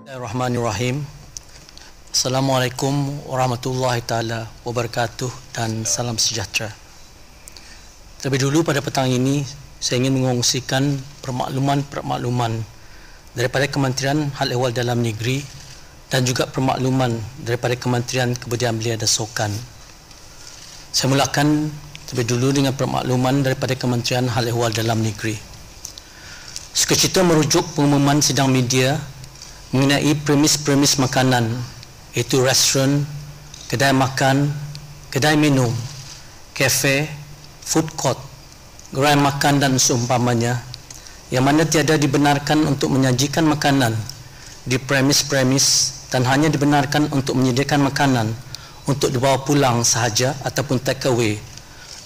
Bismillahirrahmanirrahim. Assalamualaikum warahmatullahi taala wabarakatuh dan salam sejahtera. Terlebih dulu pada petang ini saya ingin mengongsikan permakluman daripada Kementerian Hal Ehwal Dalam Negeri dan juga permakluman daripada Kementerian Kebudayaan Belia dan Sukan. Saya mulakan terlebih dulu dengan permakluman daripada Kementerian Hal Ehwal Dalam Negeri. Sukacita merujuk pengumuman sidang media mengenai premis-premis makanan, iaitu restoran, kedai makan, kedai minum, kafe, food court, gerai makan dan seumpamanya, yang mana tiada dibenarkan untuk menyajikan makanan di premis-premis dan hanya dibenarkan untuk menyediakan makanan untuk dibawa pulang sahaja ataupun take away,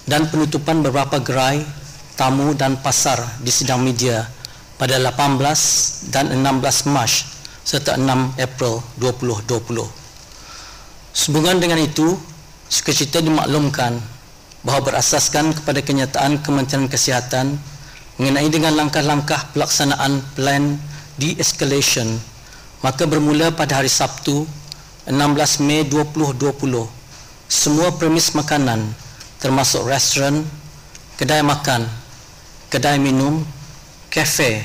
dan penutupan beberapa gerai, tamu dan pasar di sidang media pada 18 dan 16 Mac serta 6 April 2020. Sehubungan dengan itu, sukacita dimaklumkan bahawa berasaskan kepada kenyataan Kementerian Kesihatan mengenai dengan langkah-langkah pelaksanaan plan de-escalation, maka bermula pada hari Sabtu 16 Mei 2020, semua premis makanan termasuk restoran, kedai makan, kedai minum, kafe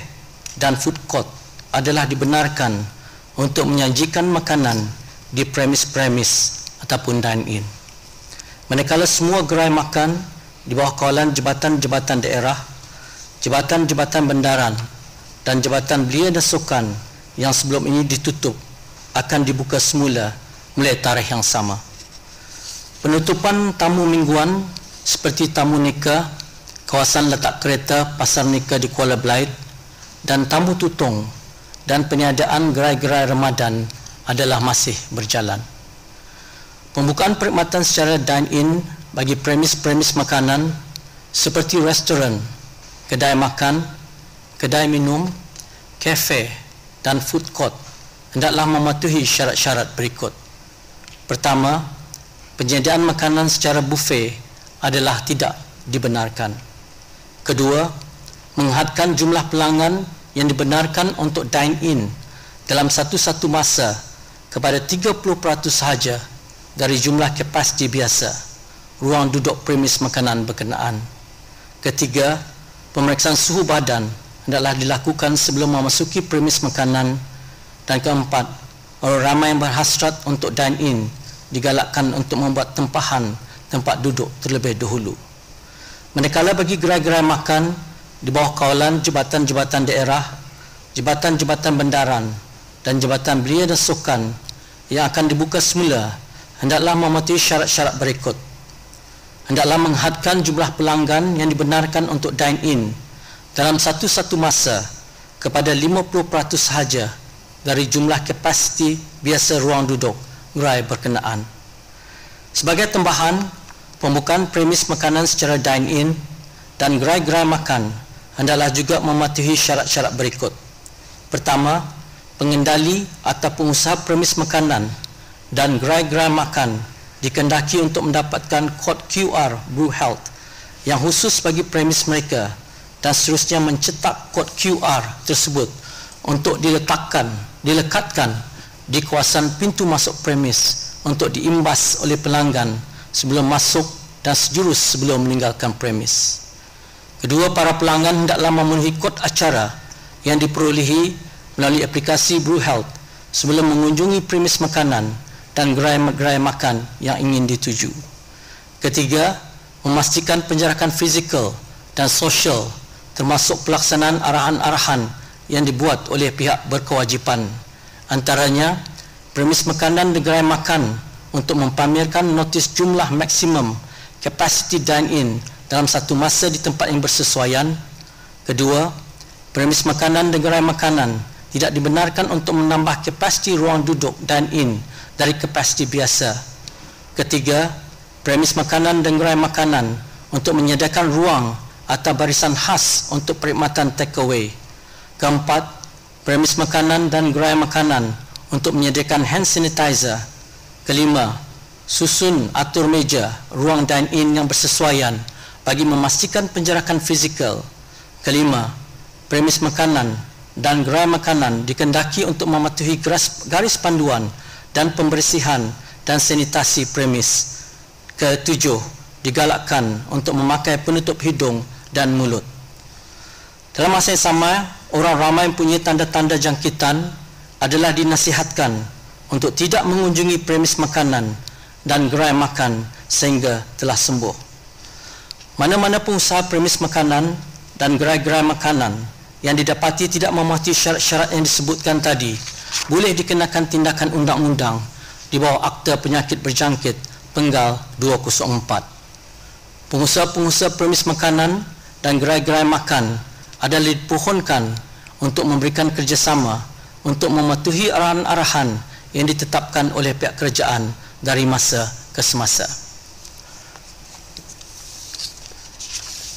dan food court adalah dibenarkan untuk menyajikan makanan di premis-premis ataupun dine-in. Manakala semua gerai makan di bawah kawalan jabatan-jabatan daerah, jabatan-jabatan bendaran dan jabatan belia dan sukan yang sebelum ini ditutup akan dibuka semula mulai tarikh yang sama. Penutupan tamu mingguan seperti tamu nikah, kawasan letak kereta pasar nikah di Kuala Belait dan tamu tutung dan peniadaan gerai-gerai Ramadan adalah masih berjalan. Pembukaan perkhidmatan secara dine-in bagi premis-premis makanan seperti restoran, kedai makan, kedai minum, kafe dan food court hendaklah mematuhi syarat-syarat berikut. Pertama, penyediaan makanan secara buffet adalah tidak dibenarkan. Kedua, menghadkan jumlah pelanggan yang dibenarkan untuk dine-in dalam satu-satu masa kepada 30% sahaja dari jumlah kapasiti biasa ruang duduk premis makanan berkenaan. Ketiga, pemeriksaan suhu badan hendaklah dilakukan sebelum memasuki premis makanan. Dan keempat, orang ramai yang berhasrat untuk dine-in digalakkan untuk membuat tempahan tempat duduk terlebih dahulu. Manakala bagi gerai-gerai makan di bawah kawalan jabatan-jabatan daerah, jabatan-jabatan bendaran dan jabatan belia dan sukan yang akan dibuka semula hendaklah mematuhi syarat-syarat berikut. Hendaklah menghadkan jumlah pelanggan yang dibenarkan untuk dine-in dalam satu-satu masa kepada 50% sahaja dari jumlah kapasiti biasa ruang duduk gerai berkenaan. Sebagai tambahan, pembukaan premis makanan secara dine-in dan gerai-gerai makan hendaklah juga mematuhi syarat-syarat berikut. Pertama, pengendali atau pengusaha premis makanan dan gerai-gerai makan dikehendaki untuk mendapatkan kod QR Brew Health yang khusus bagi premis mereka dan seterusnya mencetak kod QR tersebut untuk dilekatkan di kawasan pintu masuk premis untuk diimbas oleh pelanggan sebelum masuk dan sejurus sebelum meninggalkan premis. Kedua, para pelanggan hendaklah memenuhi kod acara yang diperolehi melalui aplikasi Brew Health sebelum mengunjungi premis makanan dan gerai-gerai makan yang ingin dituju. Ketiga, memastikan penjarakan fizikal dan sosial termasuk pelaksanaan arahan-arahan yang dibuat oleh pihak berkewajipan. Antaranya, premis makanan dan gerai makan untuk mempamerkan notis jumlah maksimum kapasiti dine-in dalam satu masa di tempat yang bersesuaian. Kedua, premis makanan dan gerai makanan tidak dibenarkan untuk menambah kapasiti ruang duduk dine-in dari kapasiti biasa. Ketiga, premis makanan dan gerai makanan untuk menyediakan ruang atau barisan khas untuk perkhidmatan take away. Keempat, premis makanan dan gerai makanan untuk menyediakan hand sanitizer. Kelima, susun atur meja ruang dine-in yang bersesuaian bagi memastikan penjarakan fizikal. Kelima, premis makanan dan gerai makanan dikendaki untuk mematuhi garis panduan dan pembersihan dan sanitasi premis. Ketujuh, digalakkan untuk memakai penutup hidung dan mulut. Dalam masa yang sama, orang ramai mempunyai tanda-tanda jangkitan adalah dinasihatkan untuk tidak mengunjungi premis makanan dan gerai makan sehingga telah sembuh. Mana-mana pengusaha premis makanan dan gerai-gerai makanan yang didapati tidak mematuhi syarat-syarat yang disebutkan tadi boleh dikenakan tindakan undang-undang di bawah Akta Penyakit Berjangkit Penggal 204. Pengusaha-pengusaha premis makanan dan gerai-gerai makan adalah dipohonkan untuk memberikan kerjasama untuk mematuhi arahan-arahan yang ditetapkan oleh pihak kerajaan dari masa ke semasa.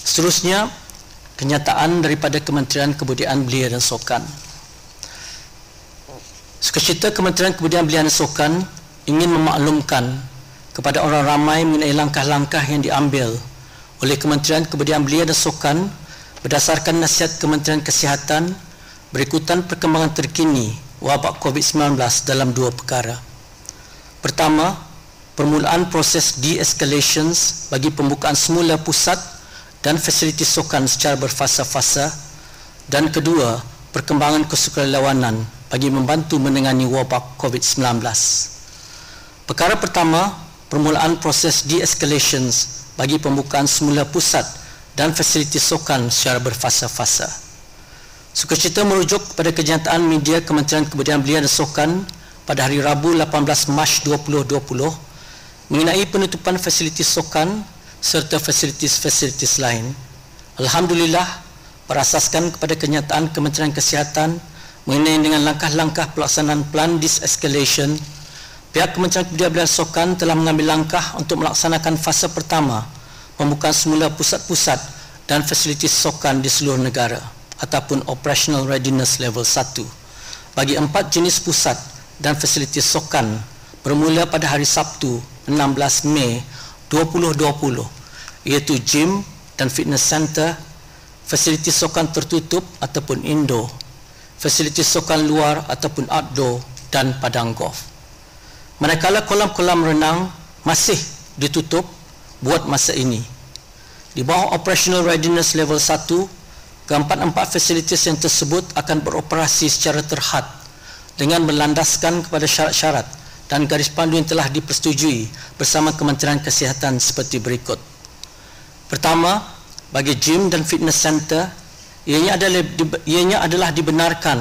Seterusnya, kenyataan daripada Kementerian Kebudayaan Belia dan Sukan. Sukacita Kementerian Kebudayaan Belia dan Sukan ingin memaklumkan kepada orang ramai mengenai langkah-langkah yang diambil oleh Kementerian Kebudayaan Belia dan Sukan berdasarkan nasihat Kementerian Kesihatan berikutan perkembangan terkini wabak COVID-19 dalam dua perkara. Pertama, permulaan proses de-escalations bagi pembukaan semula pusat dan fasiliti sukan secara berfasa-fasa, dan kedua, perkembangan kesukarelawanan bagi membantu menangani wabak COVID-19. Perkara pertama, permulaan proses de-escalations bagi pembukaan semula pusat dan fasiliti sukan secara berfasa-fasa. Sukacita merujuk kepada kenyataan media Kementerian Kebudayaan Belia dan Sukan pada hari Rabu 18 Mac 2020 mengenai penutupan fasiliti sukan serta fasilitis-fasilitis lain. Alhamdulillah, berasaskan kepada kenyataan Kementerian Kesihatan mengenai dengan langkah-langkah pelaksanaan plan de-escalation, pihak Kementerian Kebudayaan Belia dan Sukan telah mengambil langkah untuk melaksanakan fasa pertama pembukaan semula pusat-pusat dan fasilitis sukan di seluruh negara ataupun Operational Readiness Level 1 bagi 4 jenis pusat dan fasilitis sukan bermula pada hari Sabtu 16 Mei 2020, iaitu gym dan fitness center, fasilitis sukan tertutup ataupun indoor, fasilitis sukan luar ataupun outdoor, dan padang golf. Manakala kolam-kolam renang masih ditutup buat masa ini. Di bawah Operational Readiness Level 1, keempat-empat fasilitis yang tersebut akan beroperasi secara terhad dengan berlandaskan kepada syarat-syarat dan garis pandu yang telah dipersetujui bersama Kementerian Kesihatan seperti berikut. Pertama, bagi gym dan fitness center, ianya adalah dibenarkan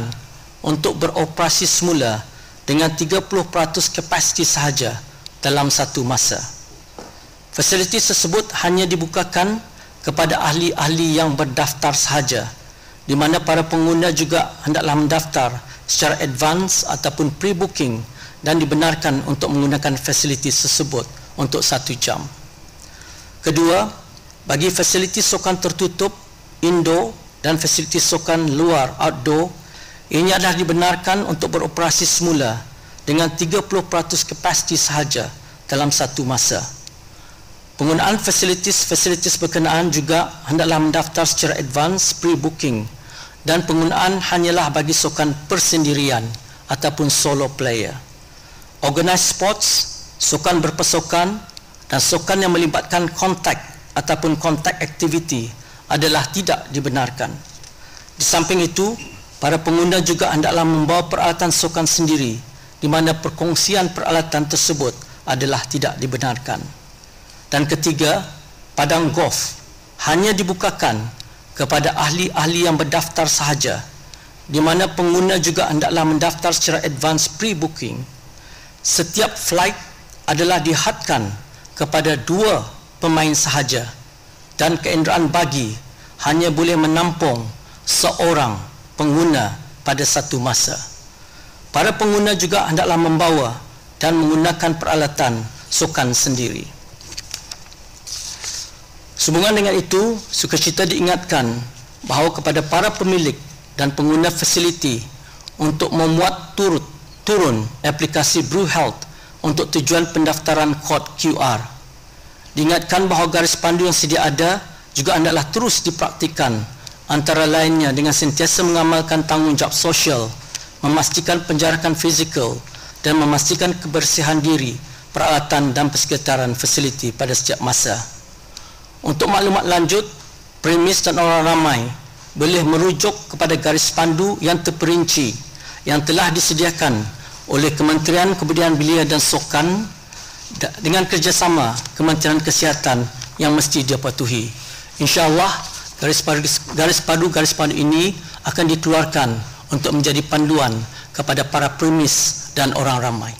untuk beroperasi semula dengan 30% kapasiti sahaja dalam satu masa. Fasilitis tersebut hanya dibukakan kepada ahli-ahli yang berdaftar sahaja, di mana para pengguna juga hendaklah mendaftar secara advance ataupun pre-booking dan dibenarkan untuk menggunakan fasilitis tersebut untuk 1 jam. Kedua, bagi fasilitis sukan tertutup, indoor, dan fasilitis sukan luar, outdoor, ini adalah dibenarkan untuk beroperasi semula dengan 30% kapasiti sahaja dalam satu masa. Penggunaan fasilitis-fasilitis berkenaan juga hendaklah mendaftar secara advance pre-booking, dan penggunaan hanyalah bagi sukan persendirian ataupun solo player. Organized sports, sukan berpasukan, dan sukan yang melibatkan kontak ataupun kontak activity adalah tidak dibenarkan. Di samping itu, para pengguna juga hendaklah membawa peralatan sukan sendiri, di mana perkongsian peralatan tersebut adalah tidak dibenarkan. Dan ketiga, padang golf hanya dibukakan kepada ahli-ahli yang berdaftar sahaja, di mana pengguna juga hendaklah mendaftar secara advance pre-booking. Setiap flight adalah dihadkan kepada 2 pemain sahaja, dan kenderaan bagi hanya boleh menampung seorang pengguna pada satu masa. Para pengguna juga hendaklah membawa dan menggunakan peralatan sukan sendiri. Sehubungan dengan itu, sukacita diingatkan bahawa kepada para pemilik dan pengguna fasiliti untuk memuat turun aplikasi Brew Health untuk tujuan pendaftaran kod QR. Diingatkan bahawa garis pandu yang sedia ada juga hendaklah terus dipraktikkan antara lainnya dengan sentiasa mengamalkan tanggungjawab sosial, memastikan penjarakan fizikal dan memastikan kebersihan diri, peralatan dan persekitaran fasiliti pada setiap masa. Untuk maklumat lanjut, premis dan orang ramai boleh merujuk kepada garis pandu yang terperinci yang telah disediakan oleh Kementerian Kebudayaan Belia dan Sukan dengan kerjasama Kementerian Kesihatan yang mesti dia patuhi. InsyaAllah garis pandu ini akan dikeluarkan untuk menjadi panduan kepada para premis dan orang ramai.